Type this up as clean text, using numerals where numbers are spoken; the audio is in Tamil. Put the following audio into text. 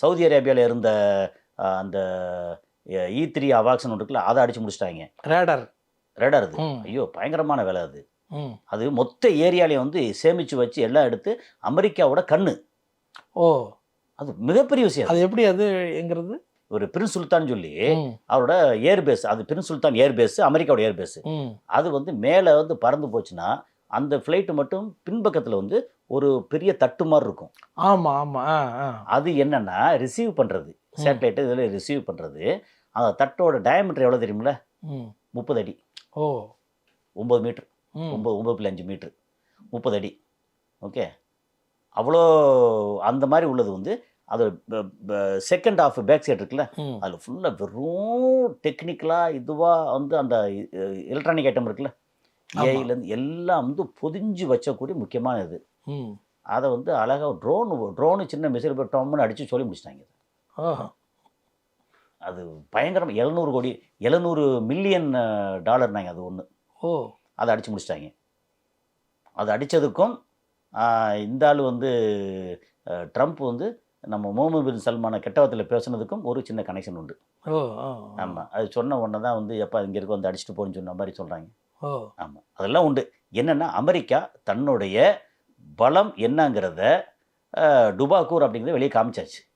சவுதி அரேபியாவில் இருந்த அந்த E3 அவாக்ஸ்னு ஒன்று இருக்குல்ல, அதை அடிச்சு முடிச்சிட்டாங்க. ரேடர். ரேடார் அது. ம். ஐயோ! பயங்கரமான வேலை அது. ம். அது மொத்த ஏரியாலையும் வந்து சேமிச்சு வச்சு எல்லாம் எடுத்து அமெரிக்காவோட கண்ணு. ஓ! அது மிகப்பெரிய விஷயம். அது எப்படி அது என்கிறது? ஒரு பிரின்ஸ் சுல்தான் சொல்லி ம். அவரோட ஏர் பேஸ், அது பிரின்ஸ் சுல்தான் ஏர் பேஸ், அமெரிக்காவோட ஏர் பேஸ். ம். அது வந்து மேலே வந்து பறந்து போச்சுன்னா, அந்த ஃப்ளைட் மட்டும் பின்பக்கத்தில் வந்து ஒரு பெரிய தட்டு மாரி இருக்கும். ஆமா, ஆமா. ஆ, ஆ. அது என்னன்னா ரிசீவ் பண்ணுறது. சேட்டலைட்டை இதில் ரிசீவ் பண்ணுறது. அந்த தட்டோட டயாமீட்டர் எவ்வளோ தெரியுமில்ல? ம். 30 அடி. ஓ! 9 மீட்டர். ம். 9.5 மீட்டர். 30 அடி. ஓகே. அவ்வளோ அந்த மாரி உள்ளது வந்து அது செகண்ட் ஹாஃப் பேக் சைடு இருக்குல்ல, ம். அதில் ஃபுல்லாக வெறும் டெக்னிக்கலா இதுவா வந்து அந்த எலக்ட்ரானிக் ஐட்டம் இருக்குல்ல, ஆமா. ஏஐலேருந்து எல்லாம் வந்து பொதிஞ்சு வச்சக்கூடிய முக்கியமான இது. ம். அதை வந்து அழகா ட்ரோனு சின்ன மிசைல் போய் டொம்முன்னு அடிச்சு சொல்லி முடிச்சிட்டாங்க. ஓஹோ! அது பயங்கரமா 700 கோடி 700 மில்லியன் டாலர்னாங்க அது ஒண்ணு. ஓ! அத அடிச்சு முடிச்சிட்டாங்க. அது அடிச்சதுக்கும் இந்த ஆளு வந்து ட்ரம்ப் வந்து நம்ம முகமது பின் சல்மான கெட்ட வார்த்தையில பேசுனதுக்கும் ஒரு சின்ன கனெக்ஷன் உண்டு. ஓ! ஓ! ஆமா. அது சொன்ன உடனே தான் வந்து எப்பா இங்க இருக்க வந்து அடிச்சுட்டு போன்னு சொன்ன மாரி சொல்றாங்க. ஓ! ஆமா. அதெல்லாம் உண்டு. என்னன்னா அமெரிக்கா தன்னுடைய பலம் என்னங்கிறத டுபாக்கூர் அப்படிங்கிறத வெளிய காமிச்சாச்சு.